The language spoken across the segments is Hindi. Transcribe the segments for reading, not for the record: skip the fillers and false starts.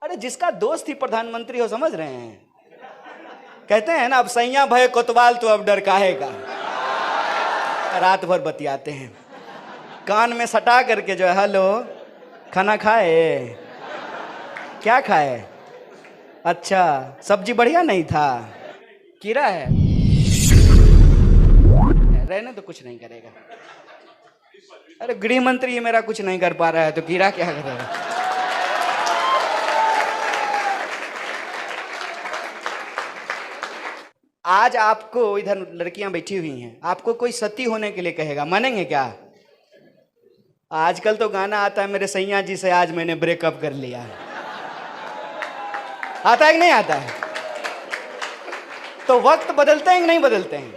अरे जिसका दोस्त ही प्रधानमंत्री हो, समझ रहे हैं? कहते हैं ना, अब सैया भय कोतवाल तो अब डर काहे का। रात भर बतियाते हैं, कान में सटा करके जो है, हेलो खाना खाए? क्या खाए? अच्छा सब्जी बढ़िया नहीं था, कीड़ा है, रहने तो कुछ नहीं करेगा। अरे गृह मंत्री मेरा कुछ नहीं कर पा रहा है तो कीड़ा क्या करेगा? आज आपको इधर लड़कियां बैठी हुई हैं, आपको कोई सती होने के लिए कहेगा, मानेंगे क्या? आजकल तो गाना आता है, मेरे सैया जी से आज मैंने ब्रेकअप कर लिया। आता है कि नहीं आता है? तो वक्त बदलते हैं कि नहीं बदलते हैं?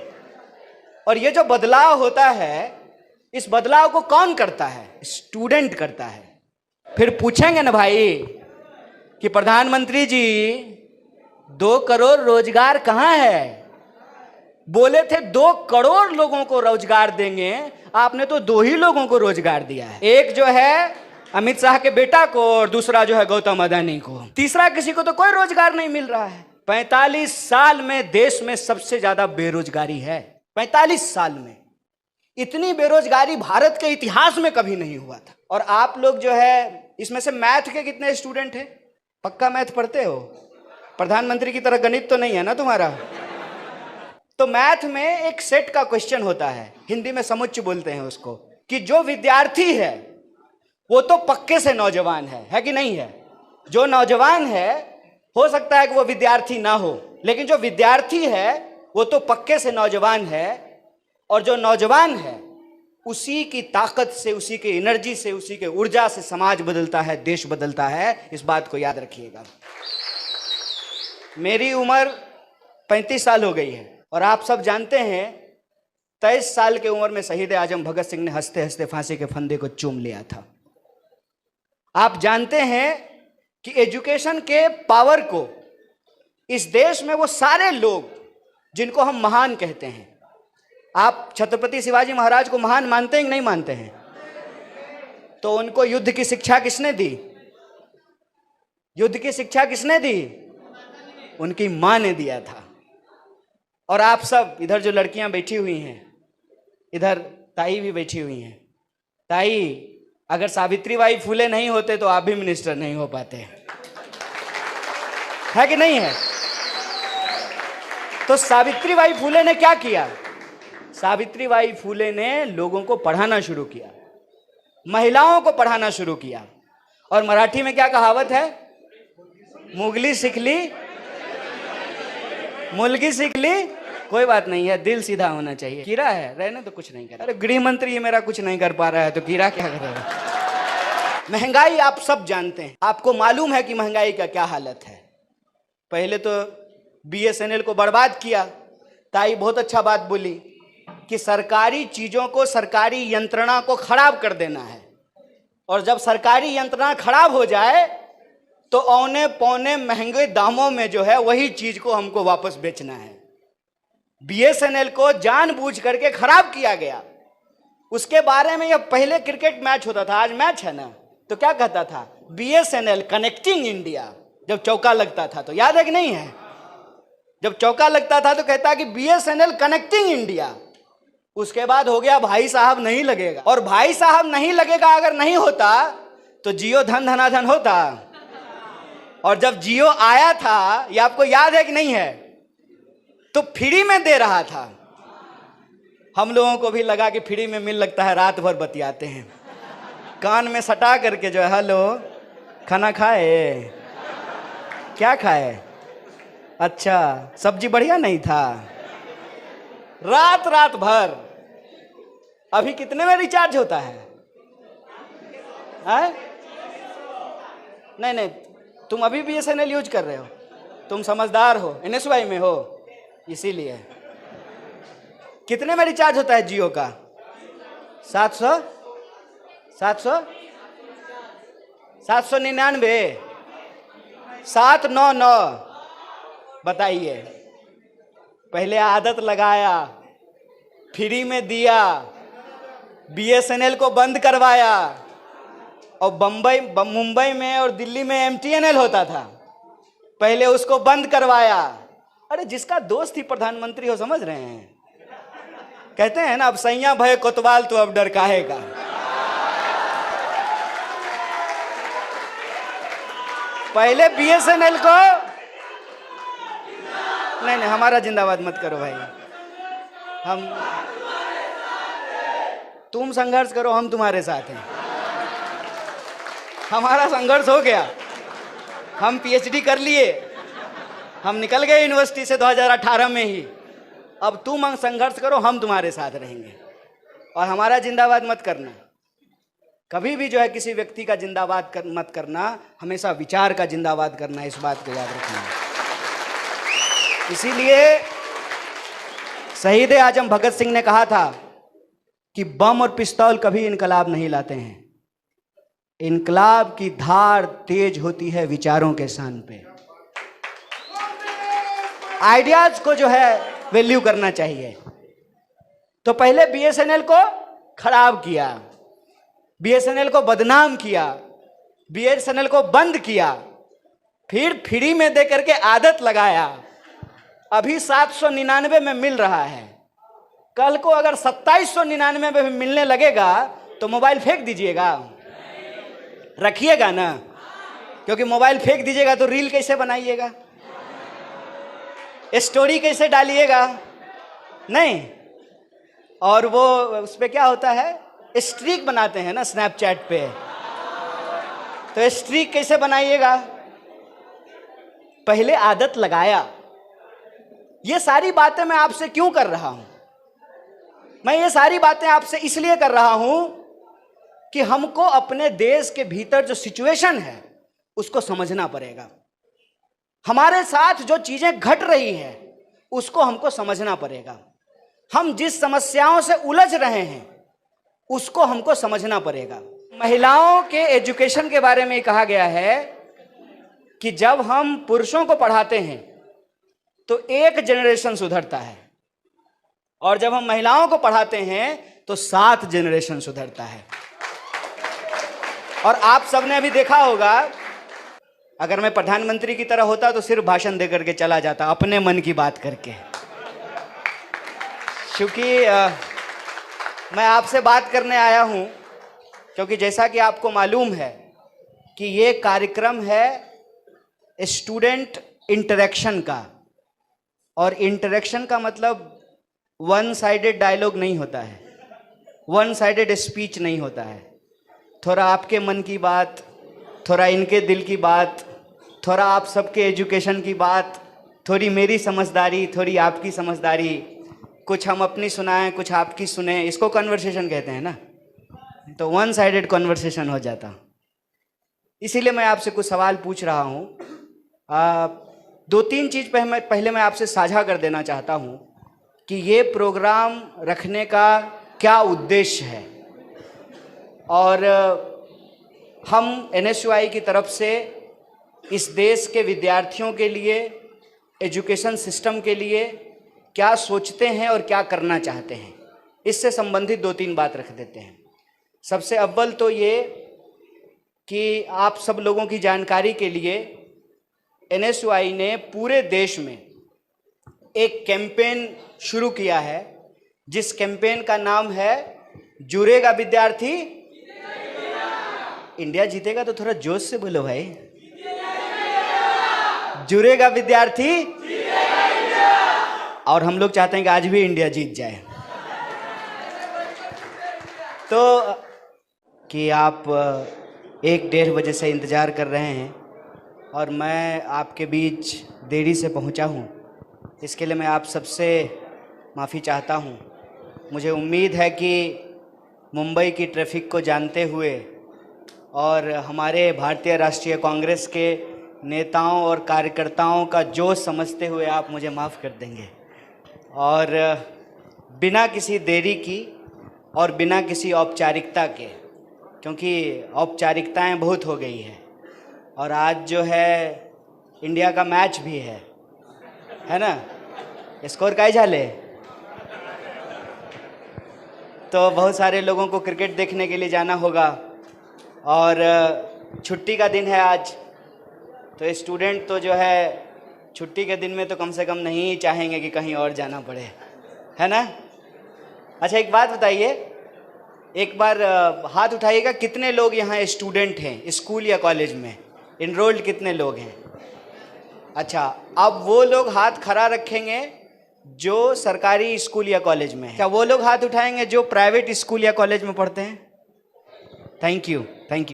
और ये जो बदलाव होता है, इस बदलाव को कौन करता है? स्टूडेंट करता है। फिर पूछेंगे ना भाई कि प्रधानमंत्री जी 2 करोड़ रोजगार कहां है? बोले थे 2 करोड़ लोगों को रोजगार देंगे, आपने तो 2 ही लोगों को रोजगार दिया है। एक जो है अमित शाह के बेटा को और दूसरा जो है गौतम अदानी को। तीसरा किसी को तो कोई रोजगार नहीं मिल रहा है। 45 साल में देश में सबसे ज्यादा बेरोजगारी है। 45 साल में इतनी बेरोजगारी भारत के इतिहास में कभी नहीं हुआ था। और आप लोग जो है, इसमें से मैथ के कितने स्टूडेंट हैं? पक्का मैथ पढ़ते हो? प्रधानमंत्री की तरह गणित तो नहीं है ना तुम्हारा? तो मैथ में एक सेट का क्वेश्चन होता है, हिंदी में समुच्चय बोलते हैं उसको, कि जो विद्यार्थी है वो तो पक्के से नौजवान है कि नहीं है? जो नौजवान है, हो सकता है कि वो विद्यार्थी ना हो, लेकिन जो विद्यार्थी है वो तो पक्के से नौजवान है। और जो नौजवान है उसी की ताकत से, उसी के एनर्जी से, उसी के ऊर्जा से समाज बदलता है, देश बदलता है। इस बात को याद रखिएगा। मेरी उम्र 35 साल हो गई है और आप सब जानते हैं 23 साल की उम्र में शहीद आजम भगत सिंह ने हंसते हंसते फांसी के फंदे को चूम लिया था। आप जानते हैं कि एजुकेशन के पावर को इस देश में वो सारे लोग जिनको हम महान कहते हैं, आप छत्रपति शिवाजी महाराज को महान मानते हैं कि नहीं मानते हैं? तो उनको युद्ध की शिक्षा किसने दी? युद्ध की शिक्षा किसने दी? उनकी मां ने दिया था। और आप सब इधर जो लड़कियां बैठी हुई हैं, इधर ताई भी बैठी हुई हैं। ताई, अगर सावित्रीबाई फुले नहीं होते तो आप भी मिनिस्टर नहीं हो पाते, है कि नहीं है? तो सावित्रीबाई फुले ने क्या किया? सावित्रीबाई फुले ने लोगों को पढ़ाना शुरू किया, महिलाओं को पढ़ाना शुरू किया। और मराठी में क्या कहावत है? मुगली सीख ली, मुलगी सीख ली। कोई बात नहीं है, दिल सीधा होना चाहिए। कीड़ा है, रहने तो कुछ नहीं कर। अरे गृह मंत्री मेरा कुछ नहीं कर पा रहा है तो कीड़ा क्या करेगा? महंगाई आप सब जानते हैं, आपको मालूम है कि महंगाई का क्या हालत है। पहले तो बीएसएनएल को बर्बाद किया। ताई बहुत अच्छा बात बोली कि सरकारी चीजों को, सरकारी यंत्रणा को खराब कर देना है, और जब सरकारी यंत्रणा खराब हो जाए तो औने पौने महंगे दामों में जो है वही चीज को हमको वापस बेचना है। बीएसएनएल को जानबूझ करके खराब किया गया। उसके बारे में, यह पहले क्रिकेट मैच होता था, आज मैच है ना, तो क्या कहता था? BSNL connecting India. जब चौका लगता था तो, याद है कि नहीं है? जब चौका लगता था तो कहता कि बीएसएनएल कनेक्टिंग इंडिया। उसके बाद हो गया भाई साहब नहीं लगेगा, और भाई साहब नहीं लगेगा अगर नहीं होता तो जियो धन धनाधन होता। और जब जियो आया था, ये आपको याद है कि नहीं है, तो फ्री में दे रहा था। हम लोगों को भी लगा कि फ्री में मिल लगता है, रात भर बतियाते हैं, कान में सटा करके जो है, हेलो खाना खाए? क्या खाए? अच्छा सब्जी बढ़िया नहीं था, रात रात भर। अभी कितने में रिचार्ज होता है? नहीं नहीं, तुम अभी बीएसएनएल यूज कर रहे हो, तुम समझदार हो, एनएसवाई में हो, इसीलिए। कितने में रिचार्ज होता है जियो का? 700 799 799। बताइए, पहले आदत लगाया, फ्री में दिया, बीएसएनएल को बंद करवाया, और मुंबई में और दिल्ली में MTNL होता था, पहले उसको बंद करवाया। अरे जिसका दोस्त ही प्रधानमंत्री हो, समझ रहे हैं? कहते हैं ना, अब सैया भय कोतवाल तो अब डर काहे का। पहले BSNL को नहीं, हमारा जिंदाबाद मत करो भाई। तुम संघर्ष करो, हम तुम्हारे साथ हैं। हमारा संघर्ष हो गया, हम PhD कर लिए, हम निकल गए यूनिवर्सिटी से 2018 में ही। अब तुम संघर्ष करो, हम तुम्हारे साथ रहेंगे। और हमारा जिंदाबाद मत करना, कभी भी जो है किसी व्यक्ति का जिंदाबाद मत करना, हमेशा विचार का जिंदाबाद करना, इस बात को याद रखना। इसीलिए शहीद आजम भगत सिंह ने कहा था कि बम और पिस्तौल कभी इनकलाब नहीं लाते हैं, इनकलाब की धार तेज होती है विचारों के शान पे। आइडियाज को जो है वैल्यू करना चाहिए। तो पहले BSNL को खराब किया, BSNL को बदनाम किया, BSNL को बंद किया, फिर फ्री में दे करके आदत लगाया। अभी 799 में मिल रहा है, कल को अगर 2799 में मिलने लगेगा तो मोबाइल फेंक दीजिएगा? रखिएगा ना, क्योंकि मोबाइल फेंक दीजिएगा तो रील कैसे बनाइएगा, स्टोरी कैसे डालिएगा? नहीं। और वो उस पे क्या होता है, स्ट्रीक बनाते हैं ना स्नैपचैट पे, तो स्ट्रीक कैसे बनाइएगा? पहले आदत लगाया। ये सारी बातें मैं आपसे क्यों कर रहा हूं? मैं ये सारी बातें आपसे इसलिए कर रहा हूं कि हमको अपने देश के भीतर जो सिचुएशन है उसको समझना पड़ेगा। हमारे साथ जो चीजें घट रही है उसको हमको समझना पड़ेगा। हम जिस समस्याओं से उलझ रहे हैं उसको हमको समझना पड़ेगा। महिलाओं के एजुकेशन के बारे में कहा गया है कि जब हम पुरुषों को पढ़ाते हैं तो एक जनरेशन सुधरता है, और जब हम महिलाओं को पढ़ाते हैं तो 7 जनरेशन सुधरता है। और आप सबने अभी देखा होगा, अगर मैं प्रधानमंत्री की तरह होता तो सिर्फ भाषण दे करके चला जाता, अपने मन की बात करके। क्योंकि मैं आपसे बात करने आया हूं, क्योंकि जैसा कि आपको मालूम है कि ये कार्यक्रम है स्टूडेंट इंटरेक्शन का, और इंटरेक्शन का मतलब वन साइडेड डायलॉग नहीं होता है, वन साइडेड स्पीच नहीं होता है। थोड़ा आपके मन की बात, थोड़ा इनके दिल की बात, थोड़ा आप सबके एजुकेशन की बात, थोड़ी मेरी समझदारी, थोड़ी आपकी समझदारी, कुछ हम अपनी सुनाएं, कुछ आपकी सुने, इसको कन्वर्सेशन कहते हैं ना। तो वन साइडेड कन्वर्सेशन हो जाता। इसीलिए मैं आपसे कुछ सवाल पूछ रहा हूँ। 2-3 चीज़ पहले मैं आपसे साझा कर देना चाहता हूँ कि ये प्रोग्राम रखने का क्या उद्देश्य है। और हम NSUI की तरफ से इस देश के विद्यार्थियों के लिए, एजुकेशन सिस्टम के लिए क्या सोचते हैं और क्या करना चाहते हैं, इससे संबंधित 2-3 बात रख देते हैं। सबसे अव्वल तो ये कि आप सब लोगों की जानकारी के लिए NSUI ने पूरे देश में एक कैंपेन शुरू किया है, जिस कैंपेन का नाम है जुड़ेगा विद्यार्थी इंडिया जीतेगा। तो थोड़ा जोश से बोलो भाई, जुड़ेगा विद्यार्थी। और हम लोग चाहते हैं कि आज भी इंडिया जीत जाए। तो कि आप 1-1.5 बजे से इंतज़ार कर रहे हैं और मैं आपके बीच देरी से पहुंचा हूं, इसके लिए मैं आप सबसे माफ़ी चाहता हूं। मुझे उम्मीद है कि मुंबई की ट्रैफिक को जानते हुए और हमारे भारतीय राष्ट्रीय कांग्रेस के नेताओं और कार्यकर्ताओं का जोश समझते हुए आप मुझे माफ़ कर देंगे। और बिना किसी देरी की और बिना किसी औपचारिकता के, क्योंकि औपचारिकताएं बहुत हो गई है, और आज जो है इंडिया का मैच भी है ना, स्कोर का ही झाले। तो बहुत सारे लोगों को क्रिकेट देखने के लिए जाना होगा, और छुट्टी का दिन है आज, तो स्टूडेंट तो जो है छुट्टी के दिन में तो कम से कम नहीं चाहेंगे कि कहीं और जाना पड़े, है ना। अच्छा एक बात बताइए, एक बार हाथ उठाइएगा, कितने लोग यहाँ स्टूडेंट हैं स्कूल या कॉलेज में, इनरोल्ड कितने लोग हैं। अच्छा, अब वो लोग हाथ खड़ा रखेंगे जो सरकारी स्कूल या कॉलेज में है। क्या वो लोग हाथ उठाएंगे जो प्राइवेट स्कूल या कॉलेज में पढ़ते हैं। Thank you, thank you.